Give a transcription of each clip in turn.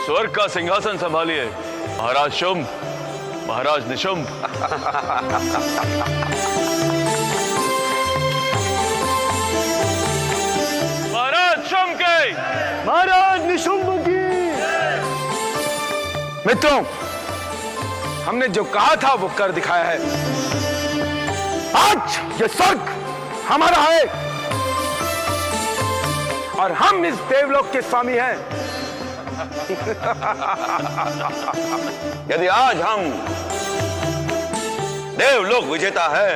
स्वर्ग का सिंहासन संभालिए महाराज शुंभ, महाराज निशुंभ। महाराज शुंभ के, महाराज निशुंभ की। मित्रों, हमने जो कहा था वो कर दिखाया है। आज ये स्वर्ग हमारा है और हम इस देवलोक के स्वामी हैं। यदि आज हम देवलोक विजेता है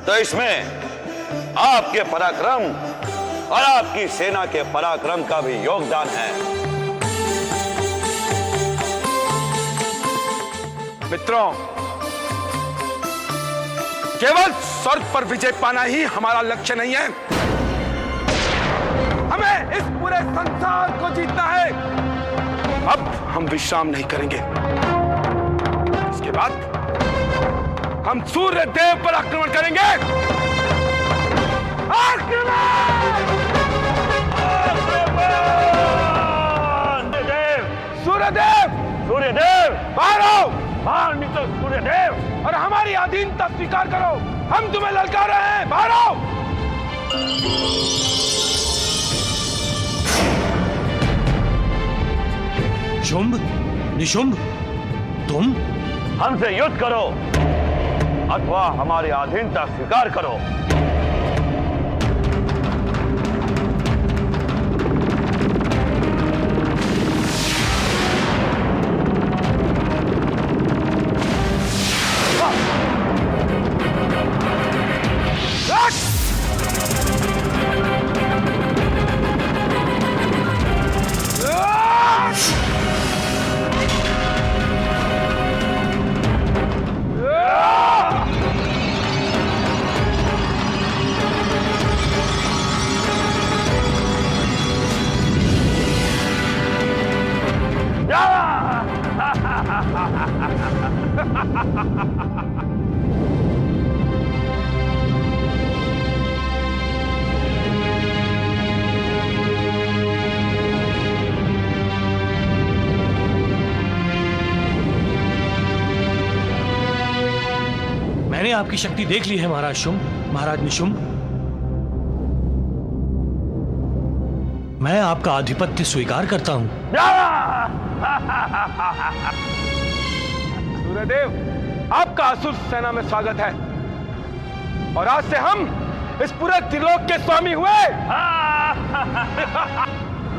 तो इसमें आपके पराक्रम और आपकी सेना के पराक्रम का भी योगदान है। मित्रों, केवल स्वर्ग पर विजय पाना ही हमारा लक्ष्य नहीं है, हमें इस पूरे संसार को जीतना है। अब हम विश्राम नहीं करेंगे। इसके बाद हम सूर्य देव पर आक्रमण करेंगे। सूर्यदेव, सूर्यदेव बाहर आओ, बाहर निकलो सूर्यदेव, और हमारी अधीनता स्वीकार करो। हम तुम्हें ललकार रहे हैं, बाहर आओ। शुंभ, निशुंभ, तुम हमसे युद्ध करो अथवा हमारी अधीनता स्वीकार करो। मैंने आपकी शक्ति देख ली है महाराज शुंभ, महाराज निशुंभ। मैं आपका आधिपत्य स्वीकार करता हूं। सूर्यदेव, आपका असुर सेना में स्वागत है और आज से हम इस पूरे त्रिलोक के स्वामी हुए।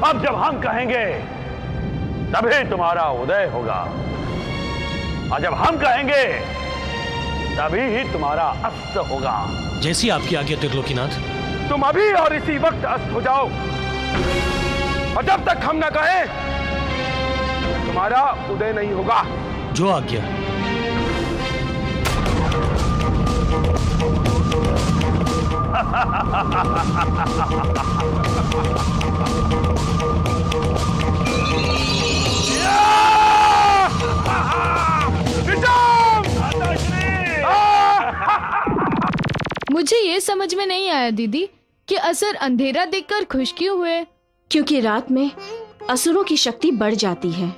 अब जब हम कहेंगे तभी तुम्हारा उदय होगा और जब हम कहेंगे तभी ही तुम्हारा अस्त होगा। जैसी आपकी आज्ञा त्रिलोकीनाथ। तुम अभी और इसी वक्त अस्त हो जाओ और जब तक हम न कहें तुम्हारा उदय नहीं होगा। जो आज्ञा। मुझे ये समझ में नहीं आया दीदी कि असुर अंधेरा देखकर खुश क्यों हुए? क्योंकि रात में असुरों की शक्ति बढ़ जाती है,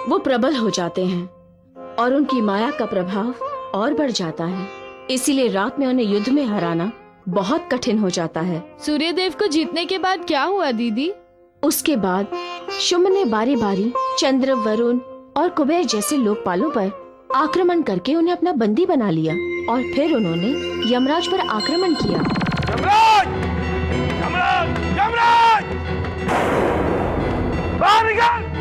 वो प्रबल हो जाते हैं और उनकी माया का प्रभाव और बढ़ जाता है। इसीलिए रात में उन्हें युद्ध में हराना बहुत कठिन हो जाता है। सूर्यदेव को जीतने के बाद क्या हुआ दीदी? उसके बाद शुंभ ने बारी बारी चंद्र, वरुण और कुबेर जैसे लोकपालों पर आक्रमण करके उन्हें अपना बंदी बना लिया और फिर उन्होंने यमराज पर आक्रमण किया। यमराज! यमराज! यमराज! बाहर निकल!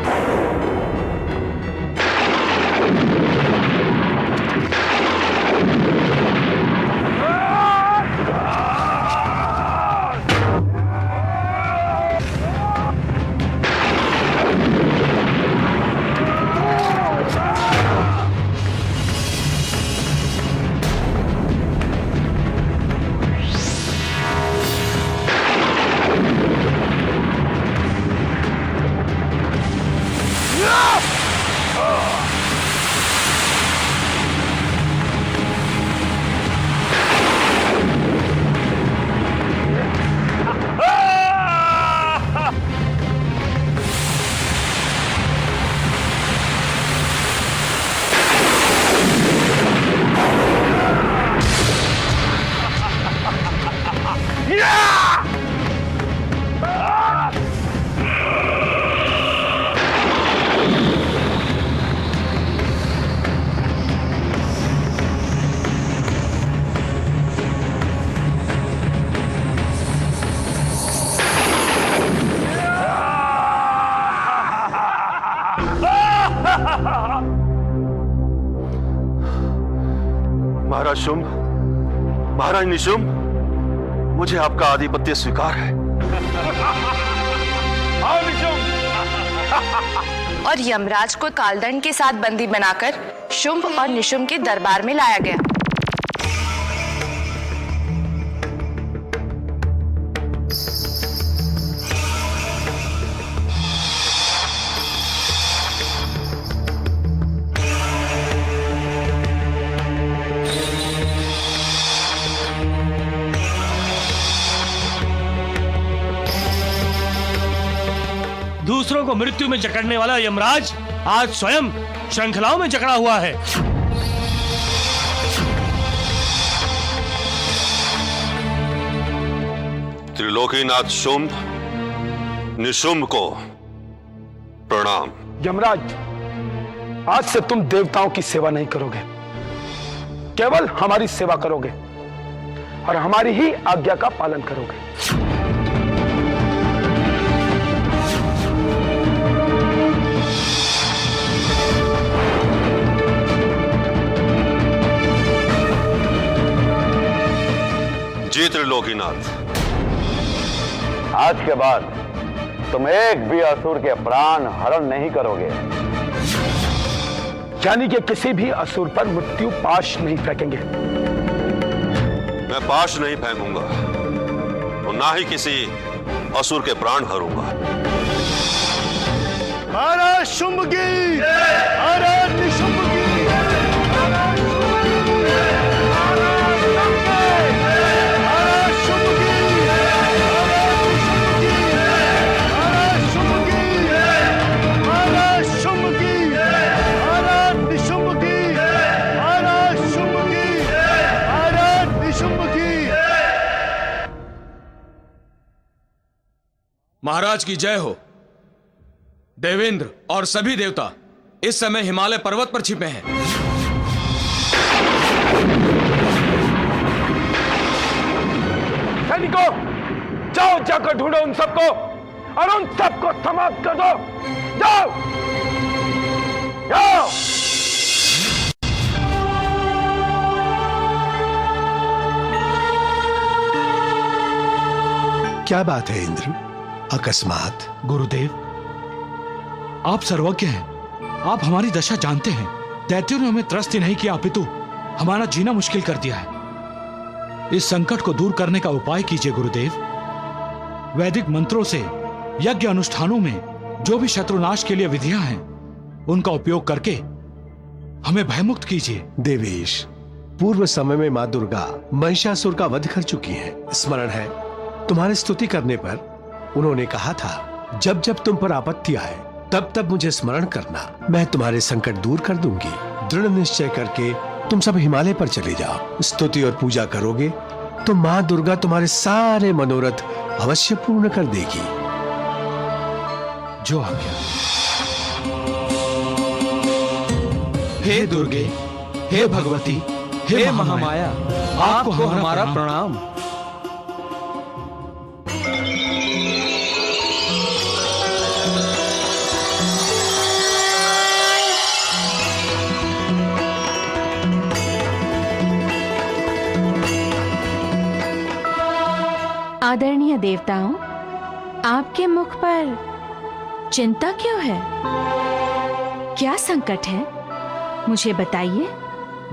महाराज शुंभ, महाराज निशुंभ, मुझे आपका आधिपत्य स्वीकार है। आओ निशुंभ। और यमराज को कालदंड के साथ बंदी बनाकर शुंभ और निशुंभ के दरबार में लाया गया। दूसरों को मृत्यु में जकड़ने वाला यमराज आज स्वयं श्रृंखलाओं में जकड़ा हुआ है। त्रिलोकीनाथ शुंभ, निशुंभ को प्रणाम। यमराज, आज से तुम देवताओं की सेवा नहीं करोगे, केवल हमारी सेवा करोगे और हमारी ही आज्ञा का पालन करोगे। जी त्रिलोकीनाथ, आज के बाद तुम एक भी असुर के प्राण हरण नहीं करोगे। यानी कि किसी भी असुर पर मृत्यु पाश नहीं फेंकेंगे। मैं पाश नहीं फेंकूंगा और ना ही किसी असुर के प्राण हरूंगा। महाराज शुंभ की, महाराज निशुंभ की। महाराज की जय हो। देवेंद्र और सभी देवता इस समय हिमालय पर्वत पर छिपे हैं। सैनिकों, जाओ जाकर ढूंढो उन सबको और उन सबको समाप्त कर दो। जाओ जाओ। क्या बात है इंद्र, अकस्मात? गुरुदेव, आप सर्वज्ञ हैं, आप हमारी दशा जानते हैं। दैत्यों ने हमें त्रस्त ही नहीं किया अपितु हमारा जीना मुश्किल कर दिया है। इस संकट को दूर करने का उपाय कीजिए गुरुदेव। वैदिक मंत्रों से यज्ञ अनुष्ठानों में जो भी शत्रुनाश के लिए विधियां हैं उनका उपयोग करके हमें भयमुक्त कीजिए। देवेश, पूर्व समय में मां दुर्गा महिषासुर का वध कर चुकी हैं। स्मरण है, तुम्हारी स्तुति करने पर उन्होंने कहा था, जब जब तुम पर आपत्ति आए तब तब मुझे स्मरण करना, मैं तुम्हारे संकट दूर कर दूंगी। दृढ़ निश्चय करके तुम सब हिमालय पर चले जाओ। स्तुति और पूजा करोगे तो मां दुर्गा तुम्हारे सारे मनोरथ अवश्य पूर्ण कर देगी। जो आज्ञा। हे दुर्गे, हे भगवती, हे महामाया, आपको हमारा प्रणाम। आदरणीय देवताओं, आपके मुख पर चिंता क्यों है? क्या संकट है? मुझे बताइए।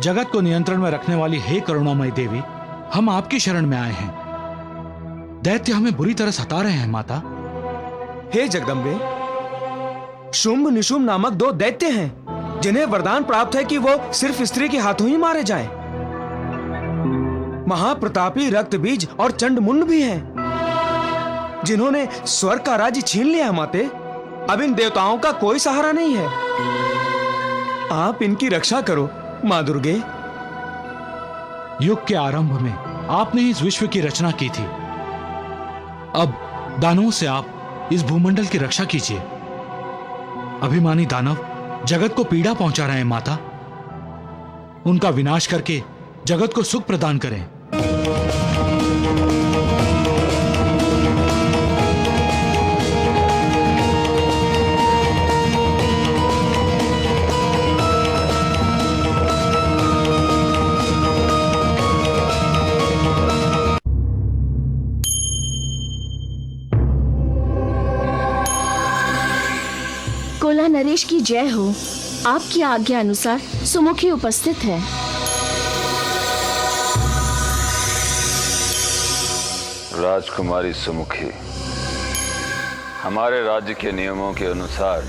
जगत को नियंत्रण में रखने वाली हे करुणामयी देवी, हम आपकी शरण में आए हैं। दैत्य हमें बुरी तरह सता रहे हैं माता। हे जगदम्बे, शुंभ निशुंभ नामक दो दैत्य हैं जिन्हें वरदान प्राप्त है कि वो सिर्फ स्त्री के हाथों ही मारे जाएं। महाप्रतापी रक्तबीज और चंडमुंड भी हैं जिन्होंने स्वर्ग का राज्य छीन लिया है। माते, अब इन देवताओं का कोई सहारा नहीं है। आप इनकी रक्षा करो मां दुर्गे। युग के आरंभ में आपने इस विश्व की रचना की थी। अब दानवों से आप इस भूमंडल की रक्षा कीजिए। अभिमानी दानव जगत को पीड़ा पहुंचा रहे हैं माता। उनका विनाश करके जगत को सुख प्रदान करें। छोला नरेश की जय हो। आपकी आज्ञा अनुसार सुमुखी उपस्थित है। राजकुमारी सुमुखी, हमारे राज्य के नियमों के अनुसार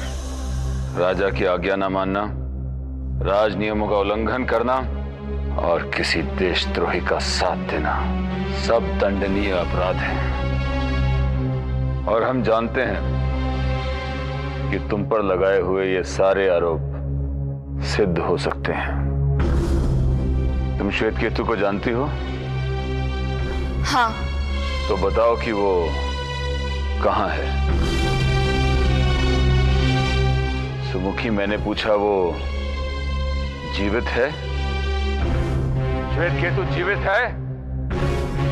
राजा की आज्ञा न मानना, राज नियमों का उल्लंघन करना और किसी देशद्रोही का साथ देना सब दंडनीय अपराध हैं। और हम जानते हैं कि तुम पर लगाए हुए ये सारे आरोप सिद्ध हो सकते हैं। तुम श्वेत केतु को जानती हो? हाँ। तो बताओ कि वो कहाँ है? सुमुखी, मैंने पूछा वो जीवित है? श्वेत केतु जीवित है?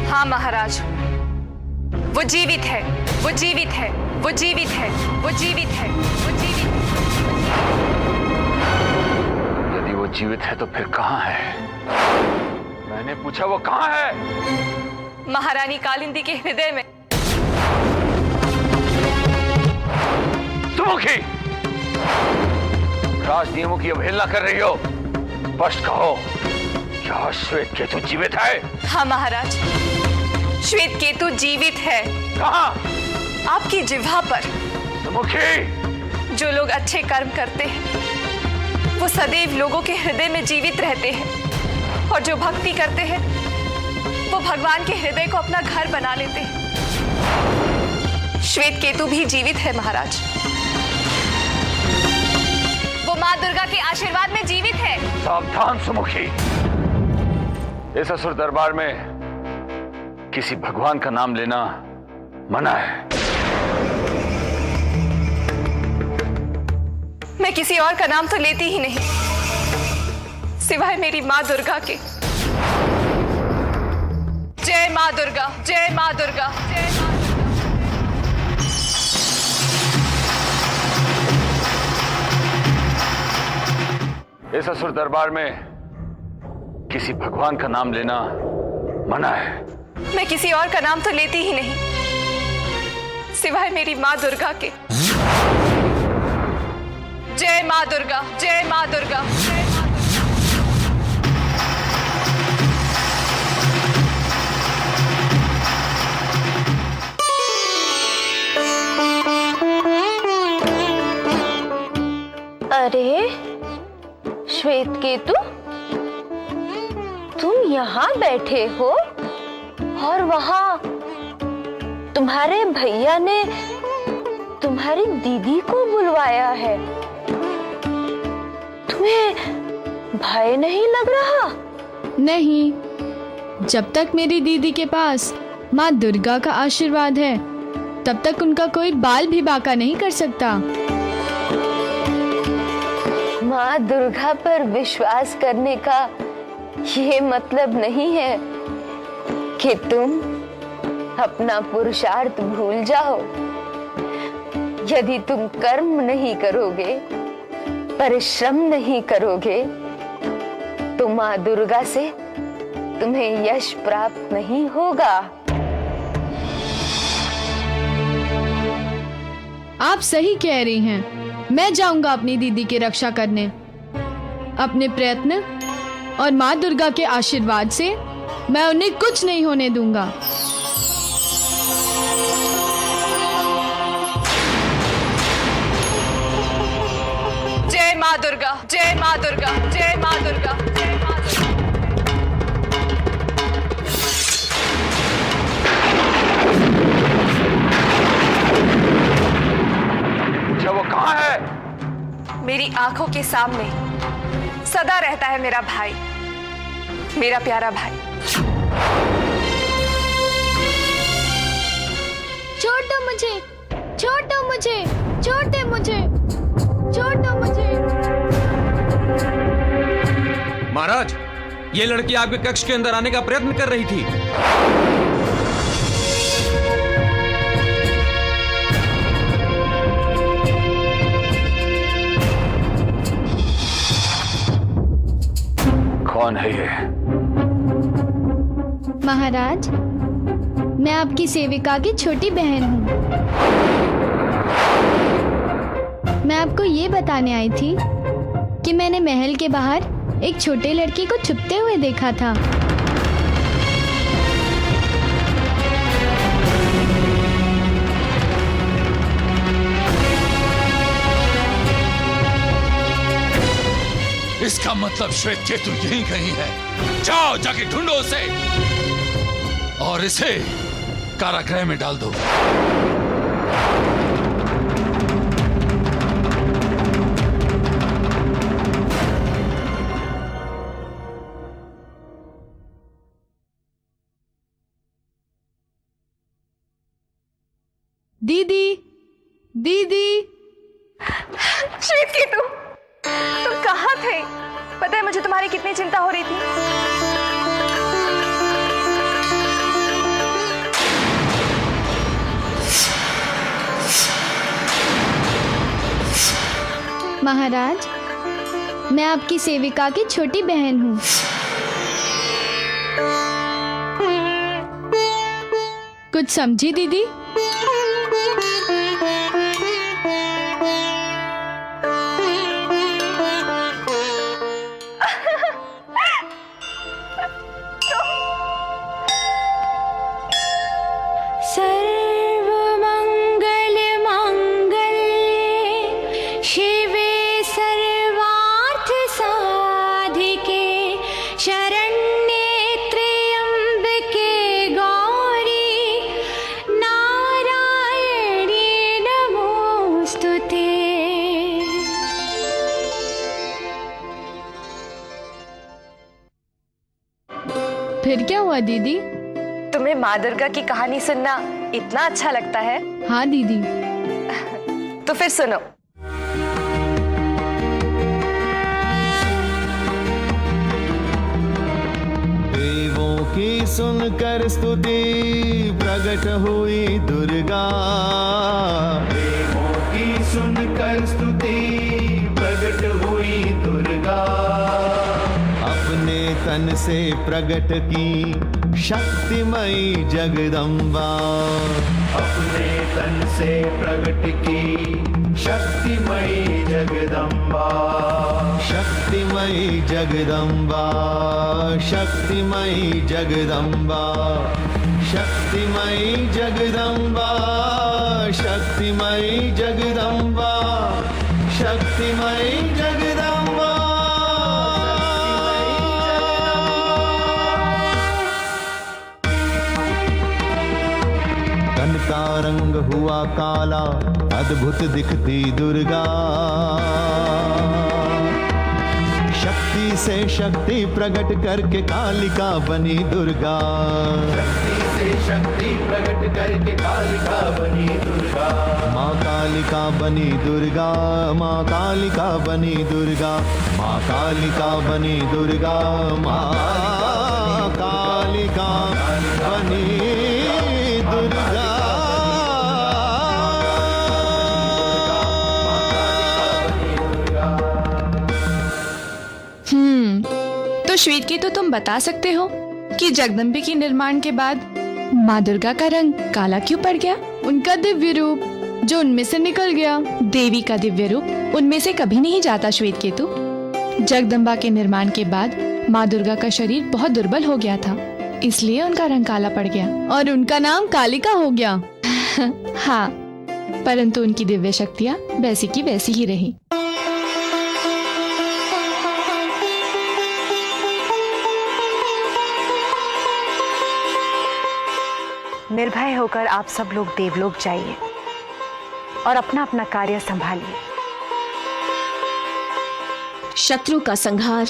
हाँ महाराज, वो जीवित है, वो जीवित है, वो जीवित है, वो जीवित है, वो जीवित है। यदि वो जीवित है तो फिर कहाँ है? मैंने पूछा वो कहाँ है? महारानी कालिंदी के हृदय में। सुमुखी, राज नियमों की अवहेलना कर रही हो। स्पष्ट कहो, क्या श्वेत केतु जीवित है? हाँ महाराज, श्वेत केतु जीवित है। कहाँ? आपकी जिह्वा पर। सुमुखी, जो लोग अच्छे कर्म करते हैं वो सदैव लोगों के हृदय में जीवित रहते हैं, और जो भक्ति करते हैं वो भगवान के हृदय को अपना घर बना लेते हैं। श्वेत केतु भी जीवित है महाराज। वो माँ दुर्गा के आशीर्वाद में जीवित है। सावधान सुमुखी, इस असुर दरबार में किसी भगवान का नाम लेना मना है। मैं किसी और का नाम तो लेती ही नहीं, सिवाय मेरी माँ दुर्गा के। जय माँ दुर्गा, जय माँ दुर्गा, जय माँ दुर्गा। इस असुर दरबार में किसी भगवान का नाम लेना मना है। मैं किसी और का नाम तो लेती ही नहीं, सिवाय मेरी माँ दुर्गा के। जय माँ दुर्गा, जय माँ दुर्गा, जय माँ दुर्गा। अरे श्वेत केतु, तुम यहाँ बैठे हो और वहाँ तुम्हारे भैया ने तुम्हारी दीदी को बुलवाया है। तुम्हें भय नहीं लग रहा? नहीं, जब तक मेरी दीदी के पास माँ दुर्गा का आशीर्वाद है तब तक उनका कोई बाल भी बांका नहीं कर सकता। माँ दुर्गा पर विश्वास करने का ये मतलब नहीं है कि तुम अपना पुरुषार्थ भूल जाओ। यदि तुम कर्म नहीं करोगे, परिश्रम नहीं करोगे, तो माँ दुर्गा से तुम्हें यश प्राप्त नहीं होगा। आप सही कह रही हैं। मैं जाऊंगा अपनी दीदी की रक्षा करने। अपने प्रयत्न और माँ दुर्गा के आशीर्वाद से मैं उन्हें कुछ नहीं होने दूंगा। जय माँ दुर्गा, जय माँ दुर्गा, जय माँ दुर्गा, जय माँ दुर्गा। पूछा वो कहाँ है? मेरी आंखों के सामने सदा रहता है मेरा भाई, मेरा प्यारा भाई। छोड़ दो मुझे, छोड़ दो मुझे, छोड़ दे मुझे, छोड़ दो मुझे। महाराज, ये लड़की आपके कक्ष के अंदर आने का प्रयत्न कर रही थी। कौन है ये? महाराज, मैं आपकी सेविका की छोटी बहन हूँ। मैं आपको ये बताने आई थी कि मैंने महल के बाहर एक छोटे लड़के को छुपते हुए देखा था। इसका मतलब श्वेत केतु यहीं कहीं है। जाओ जाके ढूंढो उसे और इसे कारागृह में डाल दो। दीदी, दीदी, श्वेत केतु, तुम कहाँ थे? पता है मुझे तुम्हारी कितनी चिंता हो रही थी। महाराज, मैं आपकी सेविका की छोटी बहन हूँ। कुछ समझी दीदी? फिर क्या हुआ दीदी? तुम्हें माँ दुर्गा की कहानी सुनना इतना अच्छा लगता है? हाँ दीदी। तो फिर सुनो। देवों की सुनकर स्तुति प्रकट हुई दुर्गा। देवों की सुनकर स्तुति प्रकट हुई दुर्गा। अपने तन से प्रकट की शक्तिमयी जगदम्बा। अपने तन से प्रकट की शक्तिमयी जगदम्बा। शक्तिमयी जगदम्बा। शक्तिमयी जगदम्बा। शक्तिमयी जगदम्बा। शक्तिमयी जगदम्बा। शक्तिमयी जगदम्बा। तन का रंग हुआ काला, अद्भुत दिखती दुर्गा। शक्ति से शक्ति प्रकट करके कालिका बनी दुर्गा। शक्ति से शक्ति प्रकट करके कालिका बनी दुर्गा। माँ कालिका बनी दुर्गा। माँ कालिका बनी दुर्गा। माँ कालिका बनी दुर्गा। माँ कालिका बनी दुर्गा। तो श्वेत केतु, तो तुम बता सकते हो कि जगदम्बे के निर्माण के बाद माँ दुर्गा का रंग काला क्यों पड़ गया? उनका दिव्य रूप जो उनमें से निकल गया। देवी का दिव्य रूप उनमें से कभी नहीं जाता श्वेत केतु। जगदम्बा के निर्माण के बाद माँ दुर्गा का शरीर बहुत दुर्बल हो गया था, इसलिए उनका रंग काला पड़ गया और उनका नाम कालिका हो गया। हाँ, परंतु उनकी दिव्य शक्तियाँ वैसी की वैसी ही रही। निर्भय होकर आप सब लोग देवलोक जाइए और अपना अपना कार्य संभालिए। शत्रु का संहार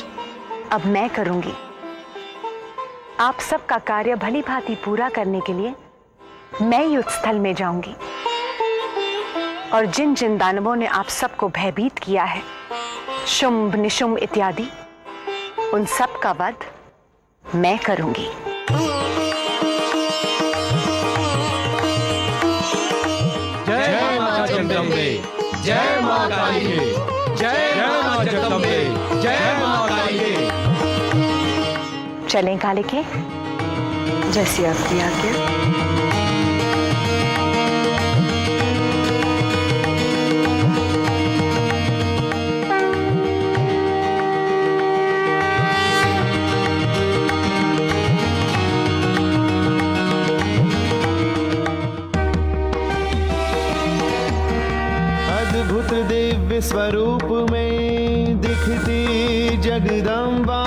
अब मैं करूंगी। आप सबका कार्य भली भांति पूरा करने के लिए मैं युद्ध स्थल में जाऊंगी और जिन जिन दानवों ने आप सबको भयभीत किया है, शुंभ निशुंभ इत्यादि, उन सब का वध मैं करूंगी। जय मां जगदम्बे। जय मां काली। जय मां जगदम्बे। जय मां काली। चलें कालिके, जैसी आपकी आज्ञा। अद्भुत दिव्य स्वरूप में दिखती जगदम्बा,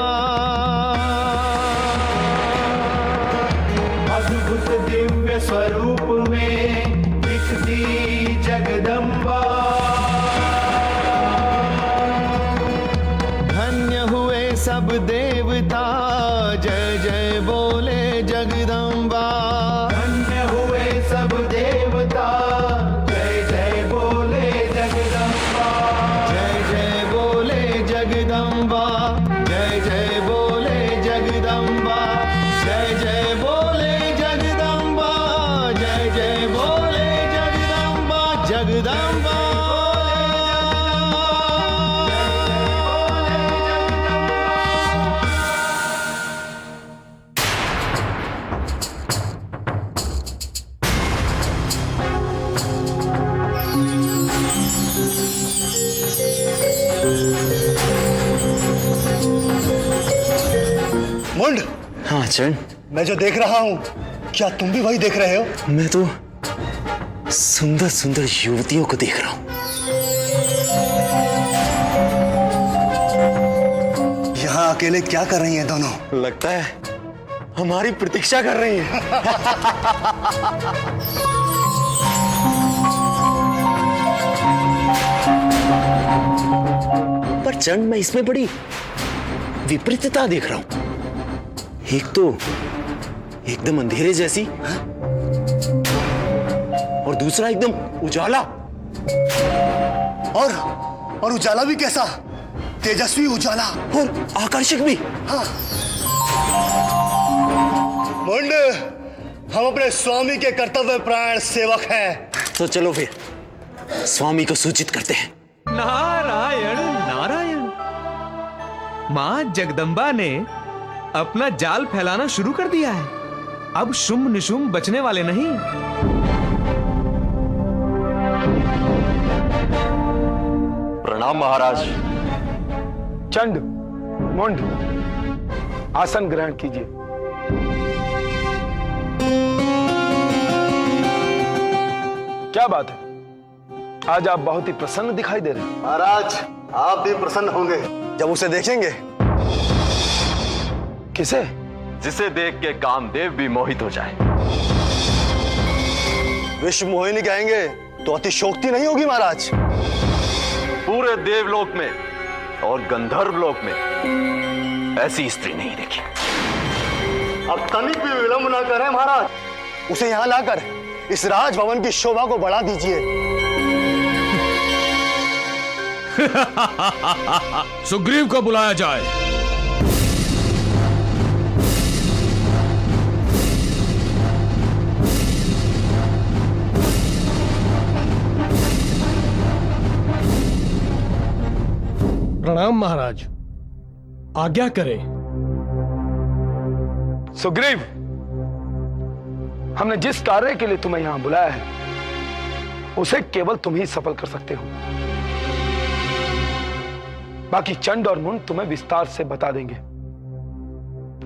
अद्भुत दिव्य स्वरूप में दिखती जगदम्बा। धन्य हुए सब देवता, जय जय बोले जगदम्बा। धन्य हुए सब देवता, जय जय बोले जगदम्बा। जय जय बोले जगदम्बा, जय जय बोले जगदम्बा, जय जय बोले जगदम्बा, जय जय बोले जगदम्बा, जगदम्बा। मुंड, हाँ चरण, मैं जो देख रहा हूँ, क्या तुम भी वही देख रहे हो? मैं तो सुंदर सुंदर युवतियों को देख रहा हूँ। यहाँ अकेले क्या कर रही हैं दोनों? लगता है हमारी प्रतीक्षा कर रही हैं। पर चरण, मैं इसमें बड़ी विपरीतता देख रहा हूं। एक तो एकदम अंधेरे जैसी और दूसरा एकदम उजाला। और उजाला भी कैसा? तेजस्वी उजाला और आकर्षक भी। हाँ। मुंड, हम अपने स्वामी के कर्तव्य परायण सेवक हैं। तो चलो फिर स्वामी को सूचित करते हैं। नारायण नारायण। मां जगदम्बा ने अपना जाल फैलाना शुरू कर दिया है। अब शुंभ निशुंभ बचने वाले नहीं। प्रणाम महाराज। चंड, मुंड, आसन ग्रहण कीजिए। क्या बात है, आज आप बहुत ही प्रसन्न दिखाई दे रहे हैं। महाराज, आप भी प्रसन्न होंगे जब उसे देखेंगे। किसे? जिसे देख के कामदेव भी मोहित हो जाए। विश्व मोहिनी कहेंगे तो अतिशोक्ति नहीं होगी महाराज। पूरे देवलोक में और गंधर्व लोक में ऐसी स्त्री नहीं देखी। अब तनिक भी विलंब ना करें महाराज, उसे यहाँ लाकर इस राजभवन की शोभा को बढ़ा दीजिए। सुग्रीव को बुलाया जाए। प्रणाम महाराज, आज्ञा करें। सुग्रीव, हमने जिस कार्य के लिए तुम्हें यहां बुलाया है उसे केवल तुम ही सफल कर सकते हो। बाकी चंड और मुंड तुम्हें विस्तार से बता देंगे।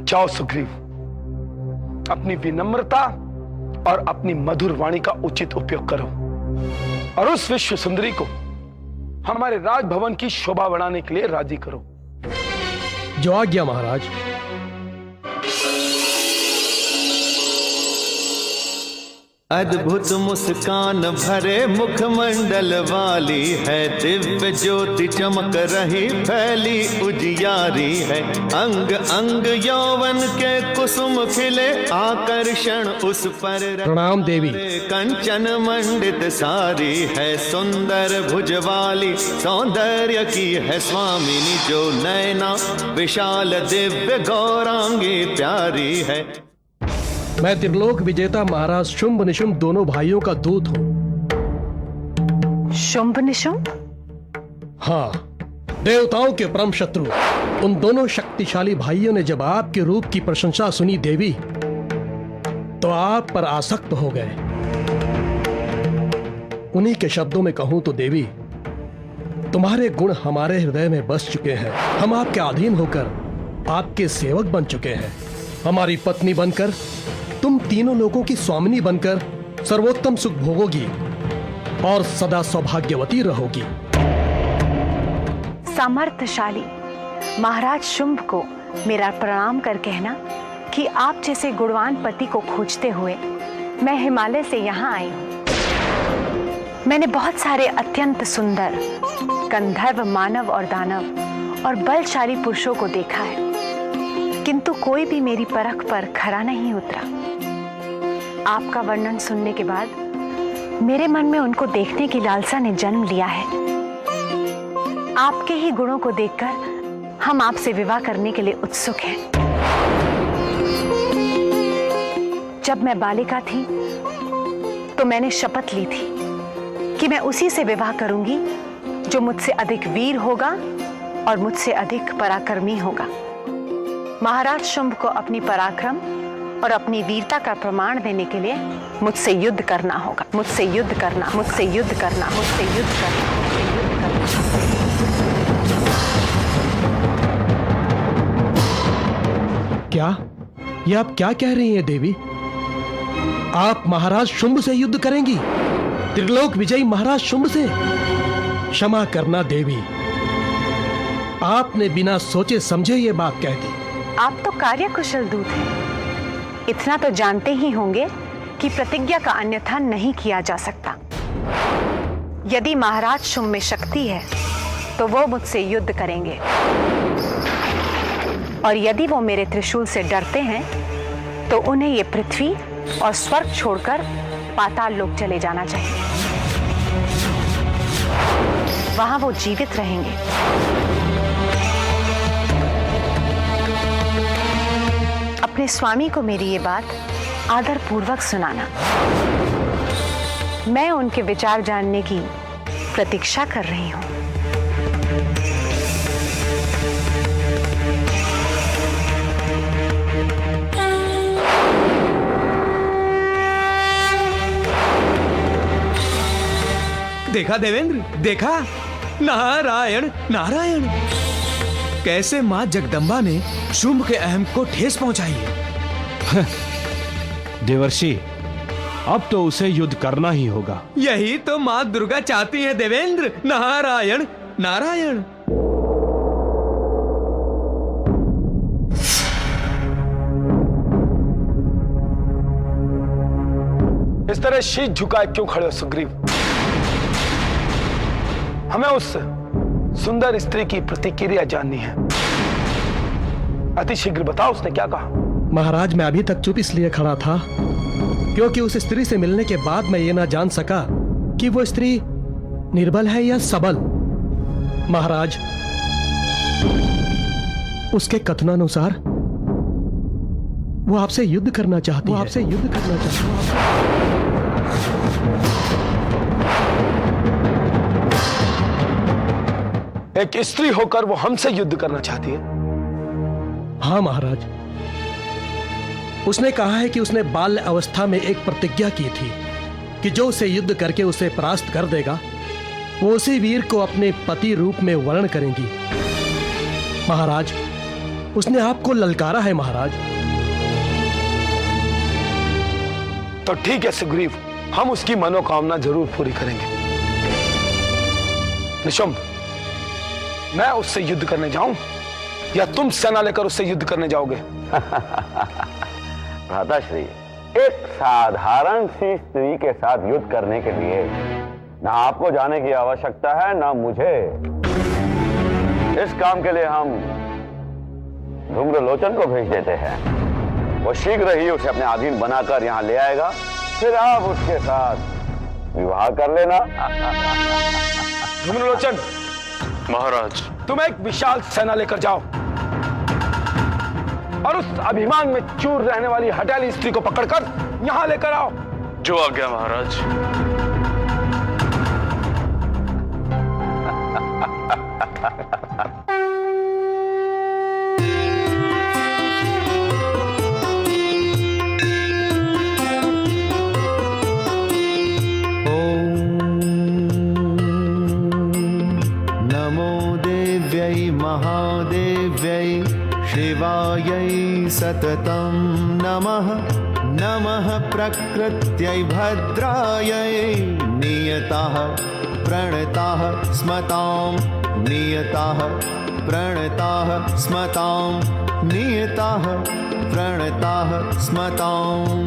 जाओ सुग्रीव, अपनी विनम्रता और अपनी मधुर वाणी का उचित उपयोग करो और उस विश्व सुंदरी को हमारे राजभवन की शोभा बढ़ाने के लिए राजी करो। जो आज्ञा महाराज। अद्भुत मुस्कान भरे मुखमंडल वाली है, दिव्य ज्योति चमक रही फैली उजियारी है। अंग अंग यौवन के कुसुम खिले, आकर्षण उस पर प्रणाम देवी। कंचन मंडित सारी है, सुंदर भुज वाली सौंदर्य की है स्वामिनी। जो नैना विशाल दिव्य गौरांगी प्यारी है। मैं त्रिलोक विजेता महाराज शुंभ निशुंभ दोनों भाइयों का दूत हूं। शुंभ निशुंभ? हाँ, देवताओं के परम शत्रु उन दोनों शक्तिशाली भाइयों ने जब आपके रूप की प्रशंसा सुनी देवी, तो आप पर आसक्त हो गए। उन्हीं के शब्दों में कहूं तो देवी, तुम्हारे गुण हमारे हृदय में बस चुके हैं। हम आपके अधीन होकर आपके सेवक बन चुके हैं। हमारी पत्नी बनकर तुम तीनों लोगों की स्वामिनी बनकर सर्वोत्तम सुख भोगोगी। और सदा सौभाग्यवती रहोगी। सामर्थ्यशाली महाराज शुंभ को मेरा प्रणाम कर कहना कि आप जैसे गुणवान पति को खोजते हुए मैं हिमालय से यहाँ आई हूँ। मैंने बहुत सारे अत्यंत सुंदर गंधर्व, मानव और दानव और बलशाली पुरुषों को देखा है, किंतु कोई भी मेरी परख पर खरा नहीं उतरा। आपका वर्णन सुनने के बाद मेरे मन में उनको देखने की लालसा ने जन्म लिया है। आपके ही गुणों को देखकर हम आपसे विवाह करने के लिए उत्सुक हैं। जब मैं बालिका थी तो मैंने शपथ ली थी कि मैं उसी से विवाह करूंगी जो मुझसे अधिक वीर होगा और मुझसे अधिक पराक्रमी होगा। महाराज शुंभ को अपनी पराक्रम और अपनी वीरता का प्रमाण देने के लिए मुझसे युद्ध करना होगा। मुझसे युद्ध करना, मुझसे युद्ध करना, मुझसे युद्ध करना, मुझसे युद्ध करना। क्या ये आप क्या कह रही हैं देवी? आप महाराज शुंभ से युद्ध करेंगी? त्रिलोक विजयी महाराज शुंभ से? क्षमा करना देवी, आपने बिना सोचे समझे ये बात कह दी। आप तो कार्यकुशल दूत हैं। इतना तो जानते ही होंगे कि प्रतिज्ञा का अन्यथा नहीं किया जा सकता। यदि महाराज शुंभ में शक्ति है तो वो मुझसे युद्ध करेंगे, और यदि वो मेरे त्रिशूल से डरते हैं तो उन्हें ये पृथ्वी और स्वर्ग छोड़कर पाताल लोक चले जाना चाहिए। वहां वो जीवित रहेंगे। अपने स्वामी को मेरी ये बात आदर पूर्वक सुनाना। मैं उनके विचार जानने की प्रतीक्षा कर रही हूं। देखा देवेंद्र, देखा? नारायण नारायण, कैसे मां जगदम्बा ने शुंभ के अहम को ठेस पहुंचाई है। देवर्षि, अब तो उसे युद्ध करना ही होगा। यही तो मां दुर्गा चाहती है देवेंद्र। नारायण नारायण। इस तरह शीश झुकाए क्यों खड़े हो सुग्रीव? हमें उस सुंदर स्त्री की प्रतिक्रिया जाननी है। अति शीघ्र बताओ, उसने क्या कहा? महाराज, मैं अभी तक चुप इसलिए खड़ा था क्योंकि उस स्त्री से मिलने के बाद मैं ये ना जान सका कि वो स्त्री निर्बल है या सबल। महाराज, उसके कथनानुसार वो आपसे युद्ध करना चाहती है। आपसे युद्ध करना चाहती है। एक स्त्री होकर वो हमसे युद्ध करना चाहती है? हाँ महाराज, उसने कहा है कि उसने बाल्य अवस्था में एक प्रतिज्ञा की थी कि जो उसे युद्ध करके उसे परास्त कर देगा वो उसी वीर को अपने पति रूप में वर्ण करेंगी। महाराज, उसने आपको ललकारा है महाराज। तो ठीक है सुग्रीव, हम उसकी मनोकामना जरूर पूरी करेंगे। निशुंभ, मैं उससे युद्ध करने जाऊं या तुम सेना लेकर उससे युद्ध करने जाओगे? भ्राताश्री, एक साधारण सी स्त्री के साथ युद्ध करने के लिए ना आपको जाने की आवश्यकता है ना मुझे। इस काम के लिए हम धूम्रलोचन को भेज देते हैं। वो शीघ्र ही उसे अपने अधीन बनाकर यहाँ ले आएगा, फिर आप उसके साथ विवाह कर लेना। धूम्रलोचन महाराज, तुम एक विशाल सेना लेकर जाओ और उस अभिमान में चूर रहने वाली हठैली स्त्री को पकड़कर यहां लेकर आओ। जो आज्ञा महाराज। महादेव्यै शिवायै सततं नमः। नमः प्रकृत्यै भद्रायै नियताः प्रणताः स्मतां नियताः प्रणताः स्मतां नियताः प्रणताः स्मताम्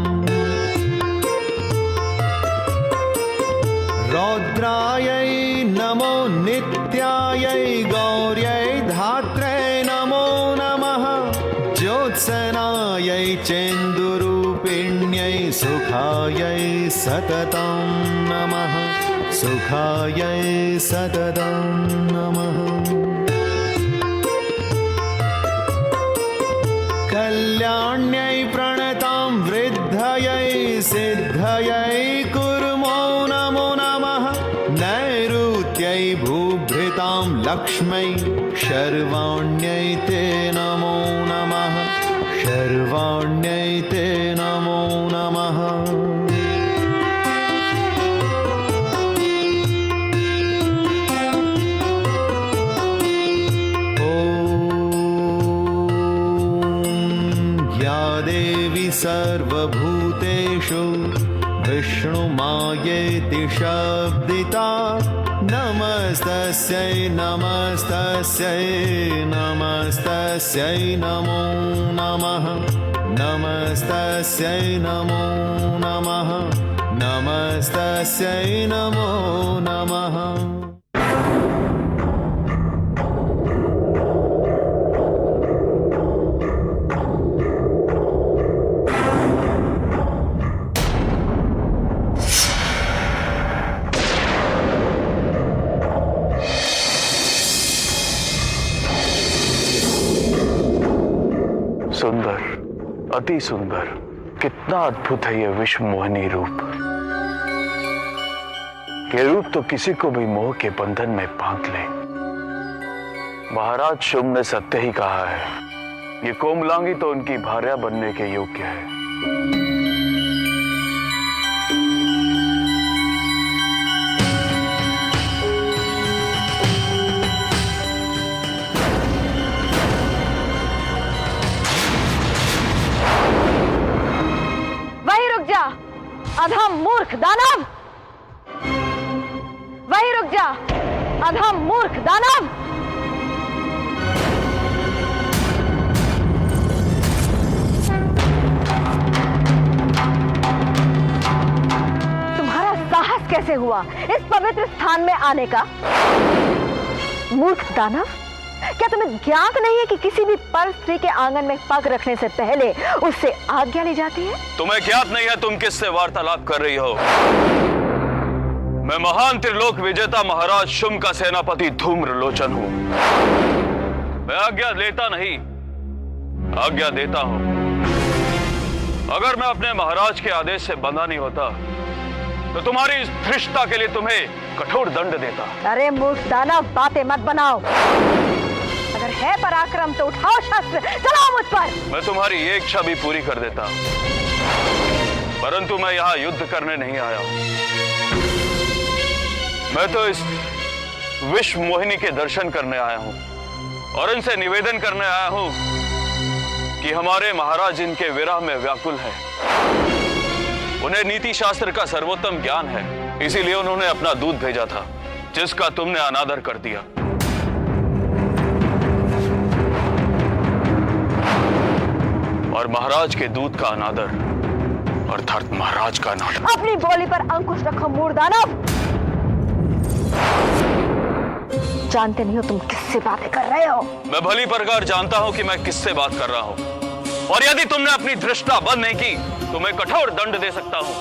रौद्रायै नमो नित्यायै गौर्यै धात्रे नमो नमः ज्योत्सनायै चेन्दुरूपिण्यै सुखायै सततं नमः सुखायै सततं नमः कल्याण्यै प्रणतां वृद्धयै सिद्धयै कुर्मो नमो नमः नैऋत्यै भूभृतां लक्ष्मै शर्वाण्यै ते नमो नमः शर्वाण्यै ते नमो नमः सर्वभूतेषु विष्णुमायेति शब्दिता नमस्तस्यै नमस्तस्यै नमस्तस्यै नमो नमः नमस्तस्यै नमो नमः नमस्तस्यै नमो नमः सुंदर, अति सुंदर, कितना अद्भुत है यह विश्व मोहिनी रूप। ये रूप तो किसी को भी मोह के बंधन में बांध ले। महाराज शुंभ ने सत्य ही कहा है, ये कोमलांगी तो उनकी भार्या बनने के योग्य है। अधम मूर्ख दानव, वहीं रुक जा। अधम मूर्ख दानव, तुम्हारा साहस कैसे हुआ इस पवित्र स्थान में आने का? मूर्ख दानव, क्या तुम्हें ज्ञात नहीं है कि किसी भी पर स्त्री के आंगन में पग रखने से पहले उससे आज्ञा ली जाती है? तुम्हें ज्ञात नहीं है तुम किससे वार्तालाप कर रही हो? मैं महान त्रिलोक विजेता महाराज शुंभ का सेनापति धूम्रलोचन हूं। मैं आज्ञा लेता नहीं, आज्ञा देता हूं। अगर मैं अपने महाराज के आदेश से बंधा नहीं होता तो तुम्हारी इस धृष्टता के लिए तुम्हें कठोर दंड देता। अरे मूर्ख दानव, बातें मत बनाओ। अगर है पराक्रम तो उठाओ शस्त्र, चलाओ मुझ पर। मैं तुम्हारी एक इच्छा भी पूरी कर देता, परंतु मैं यहां युद्ध करने नहीं आया हूं। मैं तो इस विश्व मोहिनी के दर्शन करने आया हूं और इनसे निवेदन करने आया हूं कि हमारे महाराज इनके विरह में व्याकुल हैं। उन्हें नीति शास्त्र का सर्वोत्तम ज्ञान है, इसीलिए उन्होंने अपना दूत भेजा था, जिसका तुमने अनादर कर दिया। और महाराज के दूत का अनादर अर्थात महाराज का अनादर। अपनी बोली पर अंकुश रखो मूर्ख दानव। जानते नहीं हो तुम किससे बातें कर रहे हो? मैं भली प्रकार जानता हूं कि मैं किससे बात कर रहा हूं, और यदि तुमने अपनी धृष्टता बंद नहीं की तो मैं कठोर दंड दे सकता हूं।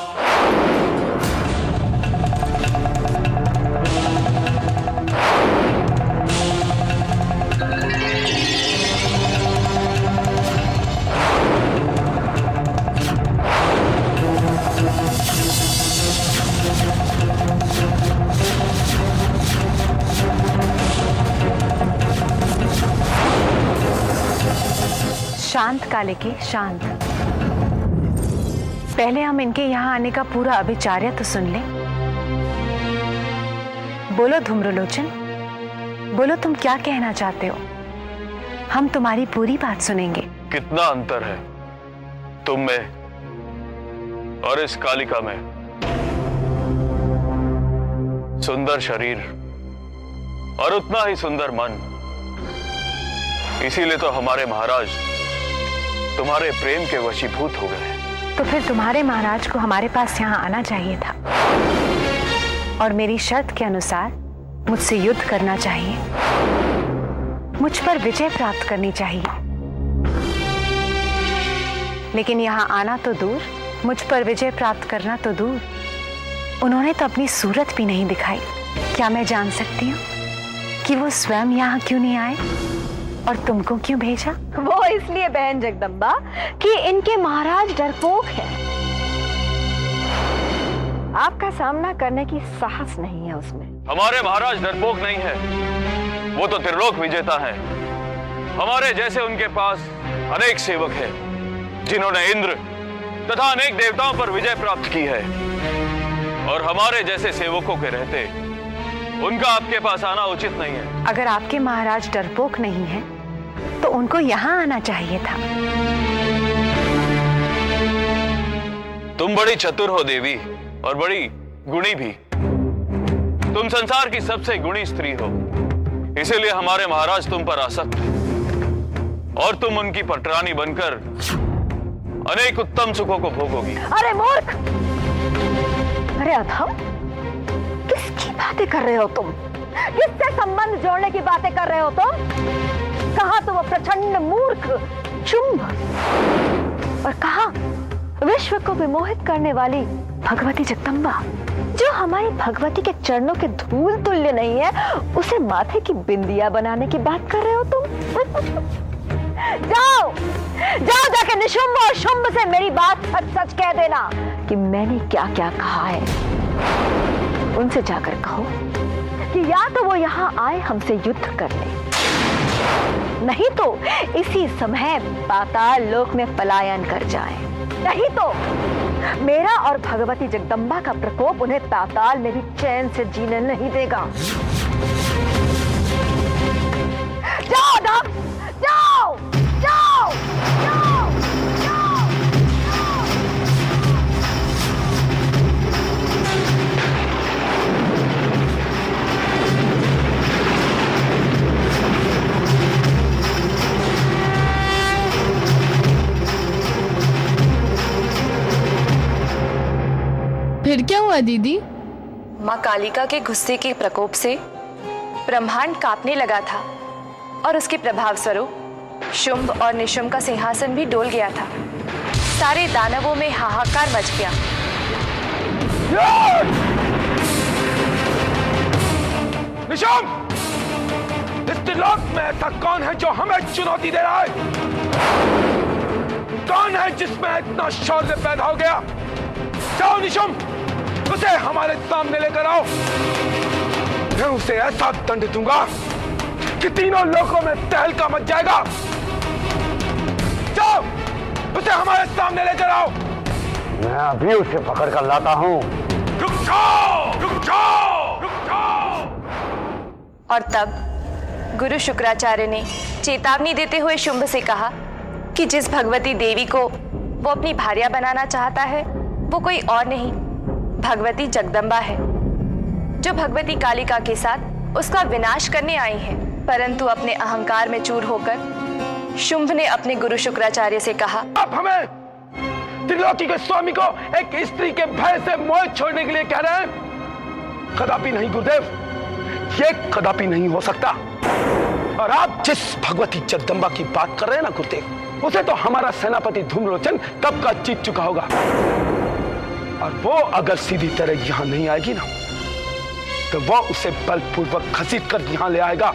शांत काले की शांत। पहले हम इनके यहाँ आने का पूरा अभिचार्य तो सुन लें। बोलो धूम्रलोचन, बोलो तुम क्या कहना चाहते हो? हम तुम्हारी पूरी बात सुनेंगे। कितना अंतर है तुम में और इस कालिका में। सुंदर शरीर और उतना ही सुंदर मन, इसीलिए तो हमारे महाराज तुम्हारे प्रेम के वशीभूत हो गए। तो फिर तुम्हारे महाराज को हमारे पास यहाँ आना चाहिए था और मेरी शर्त के अनुसार मुझसे युद्ध करना चाहिए, मुझ पर विजय प्राप्त करनी चाहिए। लेकिन यहाँ आना तो दूर, मुझ पर विजय प्राप्त करना तो दूर, उन्होंने तो अपनी सूरत भी नहीं दिखाई। क्या मैं जान सकती हूँ कि वो स्वयं यहाँ क्यों नहीं आए और तुमको क्यों भेजा? वो इसलिए बहन जगदम्बा कि इनके महाराज डरपोक हैं। आपका सामना करने की साहस नहीं है उसमें। हमारे महाराज डरपोक नहीं है, वो तो त्रिलोक विजेता है। हमारे जैसे उनके पास अनेक सेवक हैं जिन्होंने इंद्र तथा अनेक देवताओं पर विजय प्राप्त की है, और हमारे जैसे सेवकों के रहते उनका आपके पास आना उचित नहीं है। अगर आपके महाराज डरपोक नहीं है तो उनको यहाँ आना चाहिए था। तुम बड़ी चतुर हो देवी और बड़ी गुणी भी। तुम संसार की सबसे गुणी स्त्री हो, इसीलिए हमारे महाराज तुम पर आसक्त हैं और तुम उनकी पटरानी बनकर अनेक उत्तम सुखों को भोगोगी। अरे मूर्ख! अरे अधम! किसकी बातें कर रहे हो तुम? किससे संबंध जोड़ने की बातें कर रहे हो तुम? कहा तो वो प्रचंड मूर्ख शुंभ, और कहा विश्व को विमोहित करने वाली भगवती जगदम्बा, जो हमारी भगवती के चरणों के धूल तुल्य नहीं है, उसे माथे की बिंदिया बनाने की बात कर रहे हो तुम? जाओ जाओ, जाके निशुंभ और शुंभ से मेरी बात सच सच कह देना कि मैंने क्या क्या कहा है। उनसे जाकर कहो कि या तो वो यहाँ आए हमसे युद्ध करने, नहीं तो इसी समय पाताल लोक में पलायन कर जाएं। नहीं तो मेरा और भगवती जगदम्बा का प्रकोप उन्हें पाताल में भी चैन से जीने नहीं देगा। जाओ ना, जाओ जाओ जाओ जाओ। फिर क्या हुआ दीदी? माँ कालिका के गुस्से के प्रकोप से ब्रह्मांड कांपने लगा था और उसके प्रभाव स्वरूप शुंभ और निशुंभ का सिंहासन भी डोल गया था। सारे दानवों में हाहाकार मच गया। निशुंभ, इस त्रिलोक में ऐसा कौन है जो हमें चुनौती दे रहा है? कौन है जिसमें इतना शौर्य पैदा हो गया? जाओ निशुंभ, उसे हमारे सामने लेकर आओ। मैं उसे ऐसा दंड दूंगा कि तीनों लोकों में तहलका मच जाएगा। जाओ, उसे हमारे सामने लेकर आओ। मैं अभी उसे पकड़ कर लाता हूँ। रुक जाओ, रुक जाओ, रुक जाओ। और तब गुरु शुक्राचार्य ने चेतावनी देते हुए शुंभ से कहा कि जिस भगवती देवी को वो अपनी भार्या बनाना चाहता है वो कोई और नहीं, भगवती जगदम्बा है, जो भगवती कालिका के साथ उसका विनाश करने आई है। परंतु अपने अहंकार में चूर होकर शुंभ ने अपने गुरु शुक्राचार्य से कहा, आप हमें त्रिलोकी के स्वामी को एक स्त्री के भय से मोहित छोड़ने के लिए कह रहे हैं? कदापि नहीं गुरुदेव, ये कदापि नहीं हो सकता। और आप जिस भगवती जगदम्बा की बात कर रहे हैं ना गुरुदेव, उसे तो हमारा सेनापति धूम्रलोचन कब का जीत चुका होगा। और वो अगर सीधी तरह यहां नहीं आएगी ना, तो वो उसे बलपूर्वक घसीट कर यहां ले आएगा।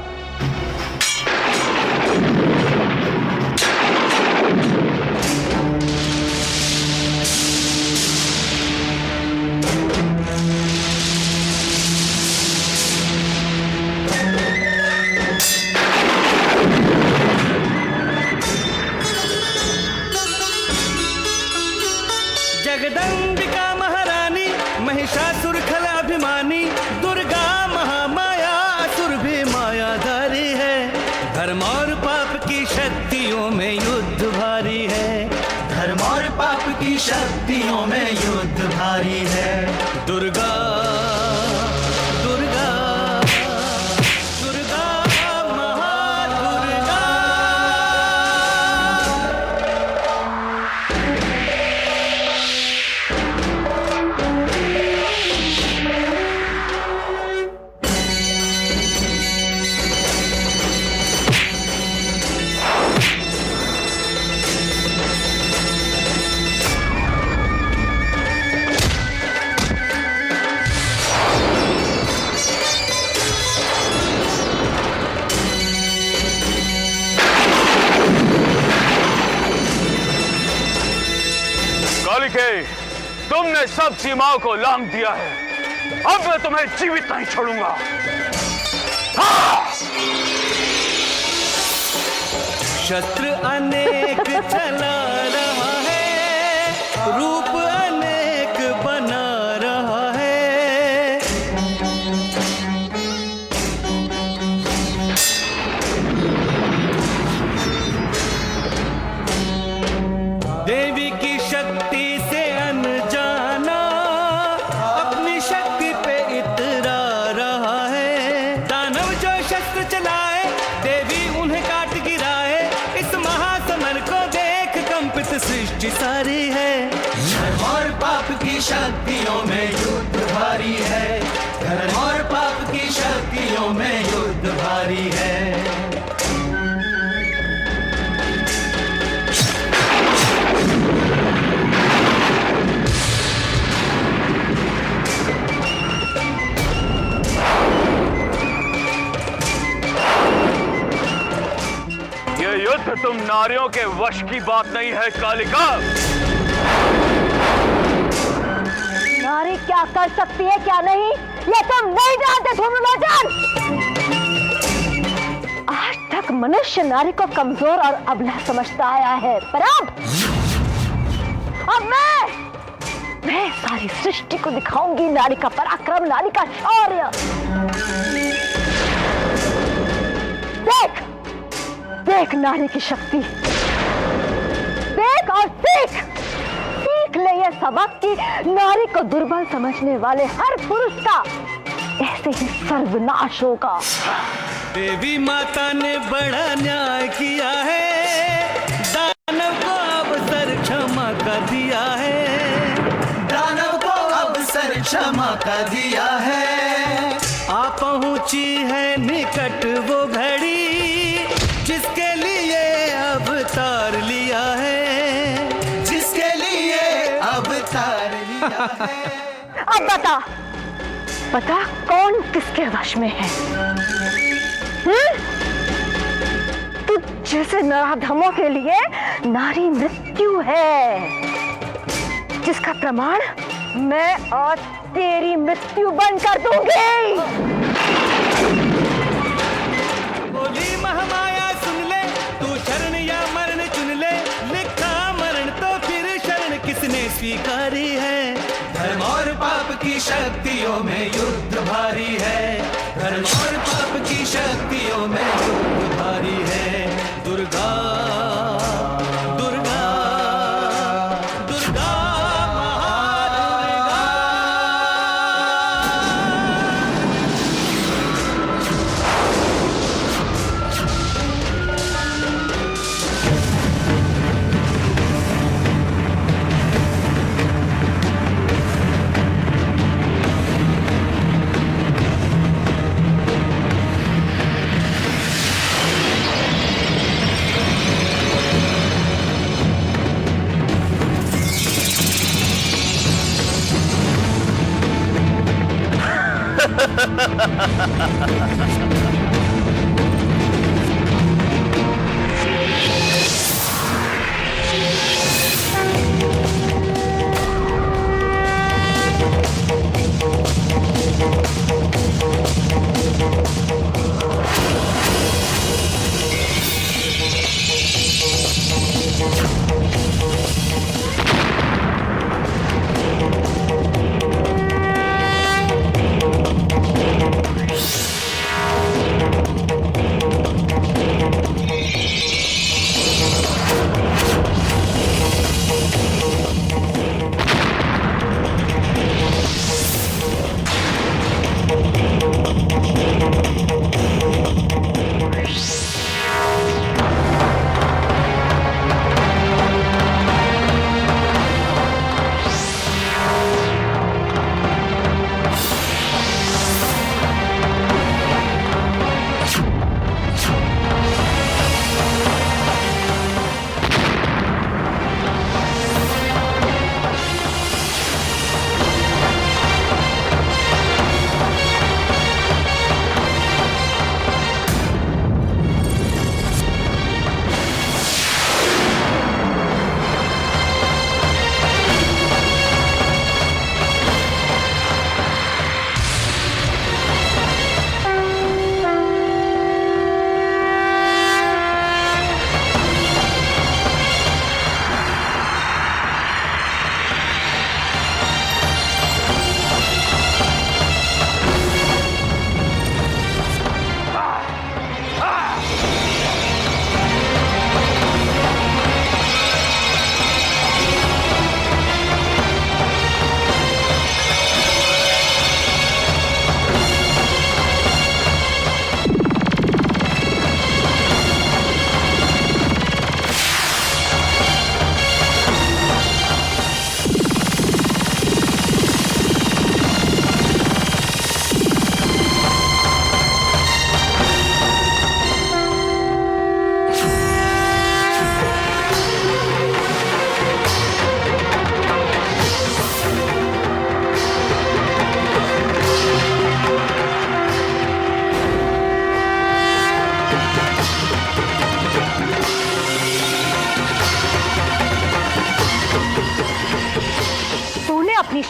जगदंबिका महारानी, महिषासुर खल अभिमानी, दुर्गा महामाया, असुर भी मायाधारी। तुमने सब सीमाओं को लांघ दिया है। अब मैं तुम्हें जीवित नहीं छोड़ूंगा। शस्त्र अनेक चला रहा है, रूप अनेक बना रहा है। देवी की शक्ति से अनजाना अपनी शक्ति पे इतरा रहा है। दानव जो शस्त्र चलाए, देवी उन्हें काट गिराए। इस महासमर को देख कंपित सृष्टि सारी है। धर्म और पाप की शक्तियों में युद्ध भारी है। धर्म और पाप की शक्तियों में युद्ध भारी है। युद्ध तुम नारियों के वश की बात नहीं है कालिका। नारी क्या कर सकती है क्या नहीं, ये तुम नहीं जानते धूम्रलोचन। आज तक मनुष्य नारी को कमजोर और अबला समझता आया है, पर अब मैं सारी सृष्टि को दिखाऊंगी नारी का पराक्रम, नारी का शौर्य। देख नारी की शक्ति, देख और सीख ले ये सबक कि नारी को दुर्बल समझने वाले हर पुरुष का ऐसे ही सर्वनाश होगा। देवी माता ने बड़ा न्याय किया है, दानव को अवसर क्षमा का दिया है। दानव को अवसर क्षमा का दिया है। आ पहुंची है निकट वो घड़ी, जिसके लिए अवतार लिया है। जिसके लिए अवतार लिया है। अब बता कौन किसके वश में है? तू जैसे नराधमों के लिए नारी मृत्यु है, जिसका प्रमाण मैं आज तेरी मृत्यु बनकर दूंगी। बोली महामाया सुन ले, तू शरण या मरण चुन ले। लिखा मरण तो फिर शरण किसने स्वीकारी है। धर्म और पाप की शक्तियों में युद्ध भारी है। धर्म और पाप की शक्तियों में युद्ध भारी है। दुर्गा दुर्गा दुर्गा महादुर्गा।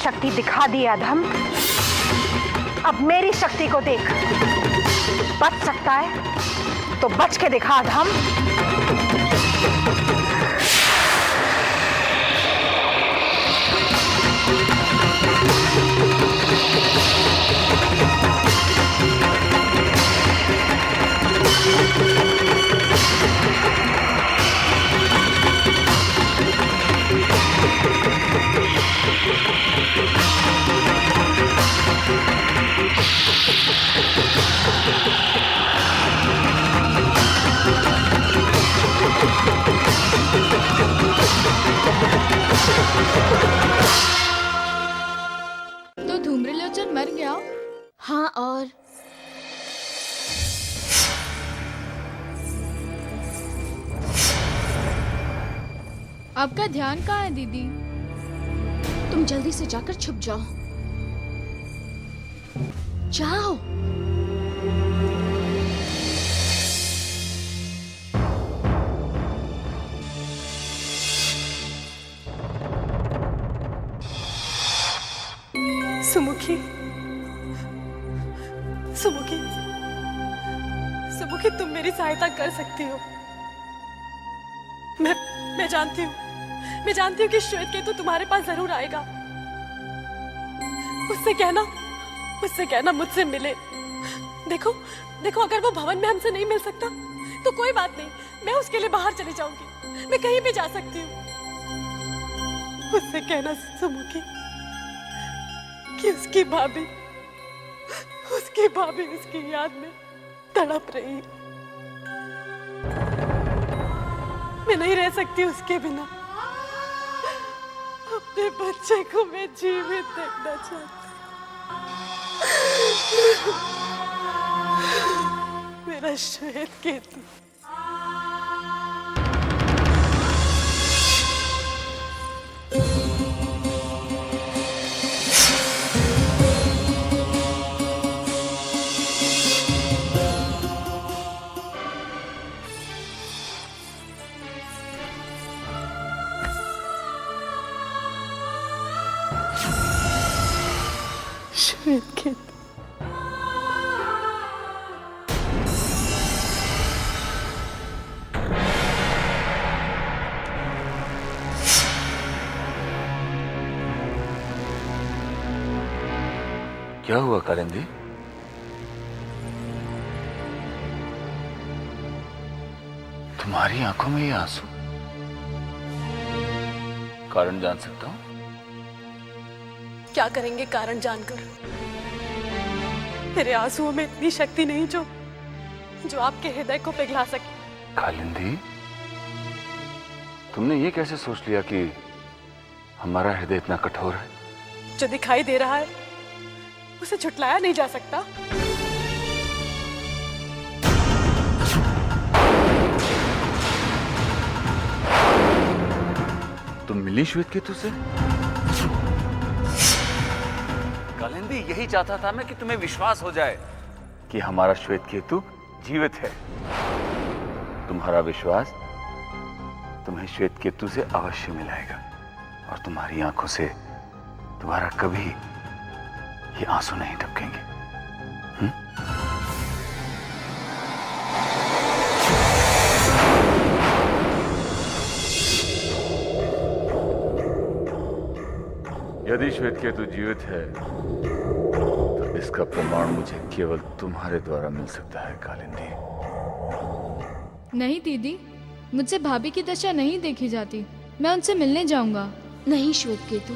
शक्ति दिखा दी अधम। अब मेरी शक्ति को देख। बच सकता है तो बच के दिखा अधम। तो धूम्रलोचन मर गया? हाँ, और आपका ध्यान कहाँ है दीदी? तुम जल्दी से जाकर छुप जाओ। जाओ। सुमुखी, सुमुखी, सुमुखी, तुम मेरी सहायता कर सकती हो। मैं जानती हूँ कि श्वेत केतु तुम्हारे पास जरूर आएगा। उससे कहना मुझसे मिले। देखो, अगर वो भवन में हमसे नहीं मिल सकता तो कोई बात नहीं, मैं उसके लिए बाहर चली जाऊंगी। मैं कहीं भी जा सकती हूँ। उससे कहना सुमुखी कि उसकी भाभी उसकी याद में तड़प रही है। मैं नहीं रह सकती उसके बिना। अपने बच्चे को मैं जीवित देखना चाहती हूँ। मेरा श्वेत केतु। श्वेत केतु। क्या हुआ कालिंदी? तुम्हारी आंखों में ये आंसू, कारण जान सकता हूं? क्या करेंगे कारण जानकर? मेरे आंसुओं में इतनी शक्ति नहीं जो आपके हृदय को पिघला सके। कालिंदी, तुमने ये कैसे सोच लिया कि हमारा हृदय इतना कठोर है? जो दिखाई दे रहा है उसे झुटलाया नहीं जा सकता। तुम मिली श्वेत केतु से? कालिंदी, यही चाहता था मैं कि तुम्हें विश्वास हो जाए कि हमारा श्वेत केतु जीवित है। तुम्हारा विश्वास तुम्हें श्वेत केतु से अवश्य मिलाएगा और तुम्हारी आंखों से दोबारा कभी ये आंसू नहीं टपकेंगे। यदि श्वेत केतु जीवित है तो इसका प्रमाण मुझे केवल तुम्हारे द्वारा मिल सकता है कालिंदी। नहीं दीदी, मुझसे भाभी की दशा नहीं देखी जाती। मैं उनसे मिलने जाऊंगा। नहीं श्वेत केतु,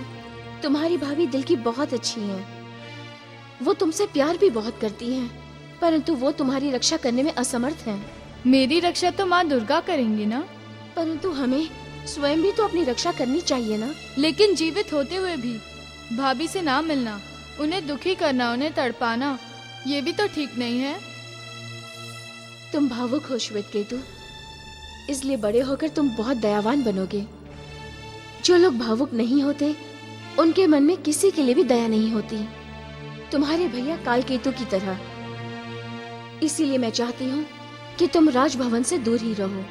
तुम्हारी भाभी दिल की बहुत अच्छी हैं। वो तुमसे प्यार भी बहुत करती हैं, परंतु वो तुम्हारी रक्षा करने में असमर्थ हैं। मेरी रक्षा तो माँ दुर्गा करेंगी ना? परंतु हमें स्वयं भी तो अपनी रक्षा करनी चाहिए ना। लेकिन जीवित होते हुए भी भाभी से ना मिलना, उन्हें दुखी करना, उन्हें तड़पाना, ये भी तो ठीक नहीं है। तुम भावुक हो श्वेत केतु, इसलिए बड़े होकर तुम बहुत दयावान बनोगे। जो लोग भावुक नहीं होते उनके मन में किसी के लिए भी दया नहीं होती, तुम्हारे भैया कालकेतु की तरह। इसीलिए मैं चाहती हूँ कि तुम राजभवन से दूर ही रहो।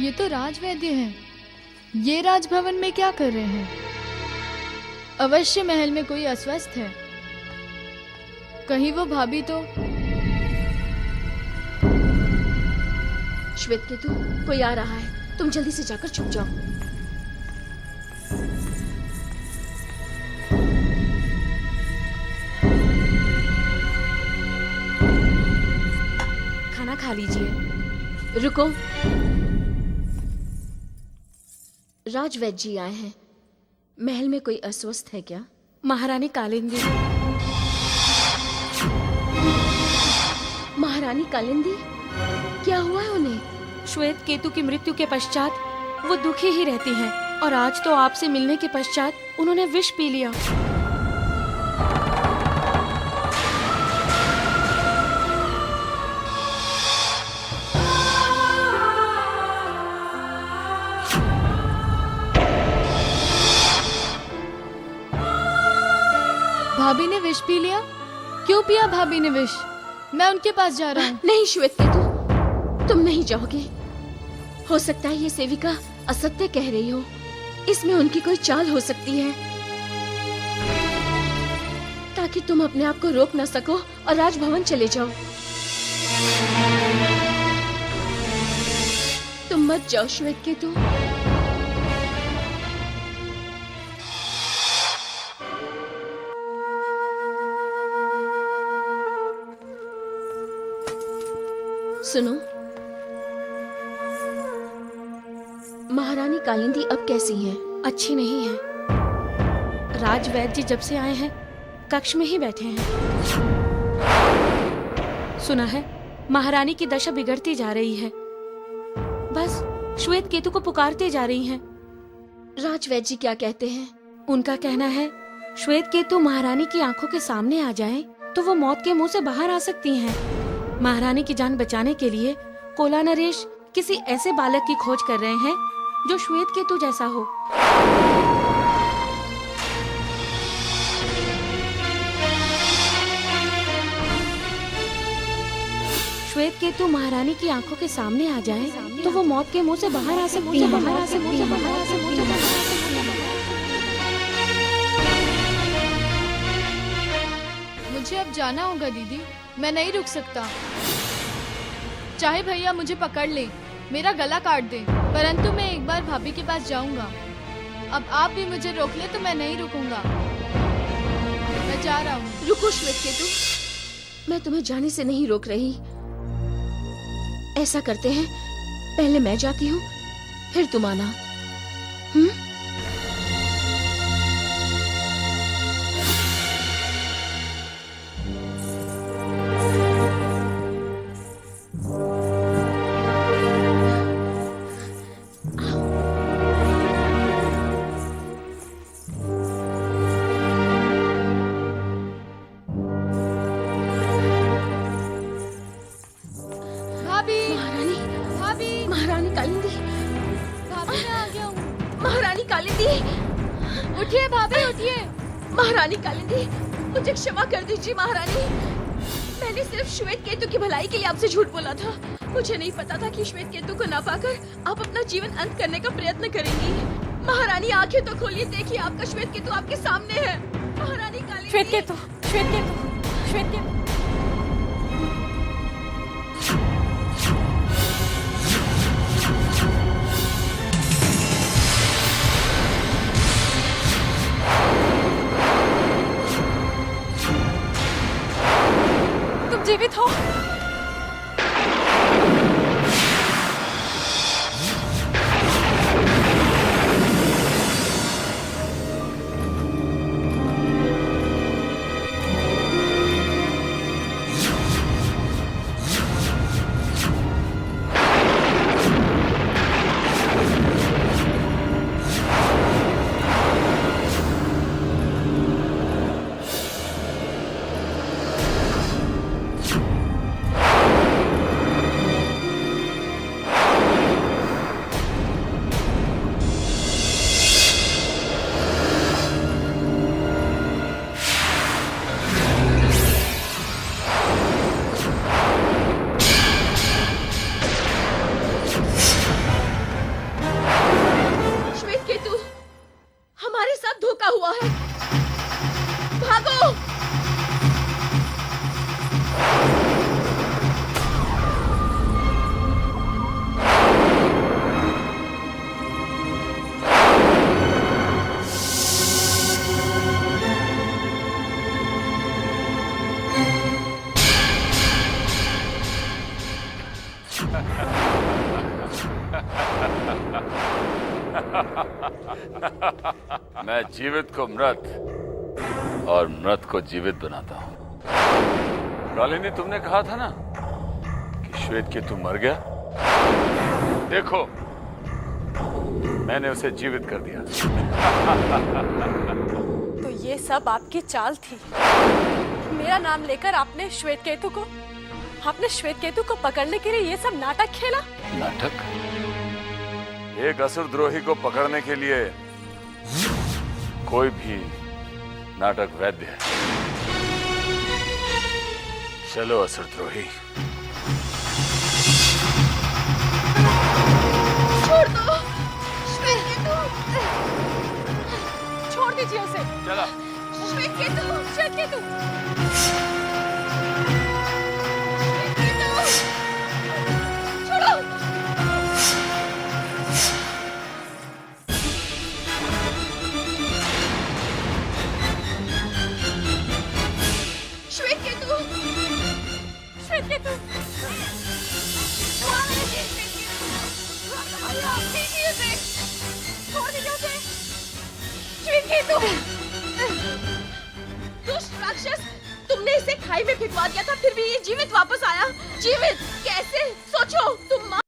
ये तो राजवैद्य हैं। ये राजभवन में क्या कर रहे हैं? अवश्य महल में कोई अस्वस्थ है। कहीं वो भाभी तो। श्वेत केतु, कोई आ रहा है, तुम जल्दी से जाकर छुप जाओ। खाना खा लीजिए। रुको, राजवैद्य जी आए हैं। महल में कोई अस्वस्थ है क्या? महारानी कालिंदी। महारानी कालिंदी, क्या हुआ है उन्हें? श्वेत केतु की मृत्यु के पश्चात वो दुखी ही रहती हैं और आज तो आपसे मिलने के पश्चात उन्होंने विष पी लिया। भाभी ने विष पी लिया? क्यों पिया भाभी ने विष? मैं उनके पास जा रहा हूँ। नहीं श्वेत केतु, तुम नहीं जाओगे। हो सकता है ये सेविका असत्य कह रही हो। इसमें उनकी कोई चाल हो सकती है ताकि तुम अपने आप को रोक न सको और राजभवन चले जाओ। तुम मत जाओ श्वेत केतु। सुनो, महारानी कालिंदी अब कैसी हैं? अच्छी नहीं है। राजवैद्य जी जब से आए हैं कक्ष में ही बैठे हैं। सुना है महारानी की दशा बिगड़ती जा रही है। बस श्वेत केतु को पुकारते जा रही हैं। राजवैद्य जी क्या कहते हैं? उनका कहना है श्वेत केतु महारानी की आंखों के सामने आ जाए तो वो मौत के मुंह से बाहर आ सकती हैं। महारानी की जान बचाने के लिए कोला नरेश किसी ऐसे बालक की खोज कर रहे हैं जो श्वेत केतु जैसा हो। श्वेत केतु महारानी की आंखों के सामने आ जाए तो वो मौत के मुंह से बाहर आ सकती है। मुझे अब जाना होगा दीदी, मैं नहीं रुक सकता। चाहे भैया मुझे पकड़ ले, मेरा गला काट दे, परंतु मैं एक बार भाभी के पास जाऊंगा। अब आप भी मुझे रोक ले तो मैं नहीं रुकूंगा। मैं जा रहा हूँ। रुको श्वेत केतु, मैं तुम्हें जाने से नहीं रोक रही। ऐसा करते हैं, पहले मैं जाती हूँ, फिर तुम आना। महारानी कालिंदी, भाभी मैं आ गया हूँ। महारानी कालिंदी, उठिए भाभी उठिए। महारानी कालिंदी, मुझे क्षमा कर दीजिए महारानी। मैंने सिर्फ श्वेत केतु की भलाई के लिए आपसे झूठ बोला था। मुझे नहीं पता था कि श्वेत केतु को ना पाकर आप अपना जीवन अंत करने का प्रयत्न करेंगी। महारानी आंखें तो खोलिए, देखिए आपका श्वेत केतु आपके सामने है। महारानी कालिंदी। श्वेत केतु, श्वेत केतु, श्वेत केतु। जीवित हो? मैं जीवित को मृत और मृत को जीवित बनाता हूं। कालिनी, तुमने कहा था ना कि श्वेत केतु मर गया। देखो, मैंने उसे जीवित कर दिया। तो ये सब आपकी चाल थी। मेरा नाम लेकर आपने श्वेत केतु को पकड़ने के लिए ये सब नाटक खेला। नाटक? एक असुरद्रोही को पकड़ने के लिए कोई भी नाटक वैध है। चलो असुरद्रोही। छोड़ दो, श्वेत केतु। छोड़ दीजिए उसे। चला। श्वेत केतु, श्वेत केतु। छोड़ो। श्वेत केतु, श्वेत केतु। छोड़ दीजिए उसे। श्वेत केतु। दुष्ट राक्षस, तुमने इसे खाई में फिकवा दिया था, फिर भी ये जीवित वापस आया। जीवित कैसे? सोचो, तुम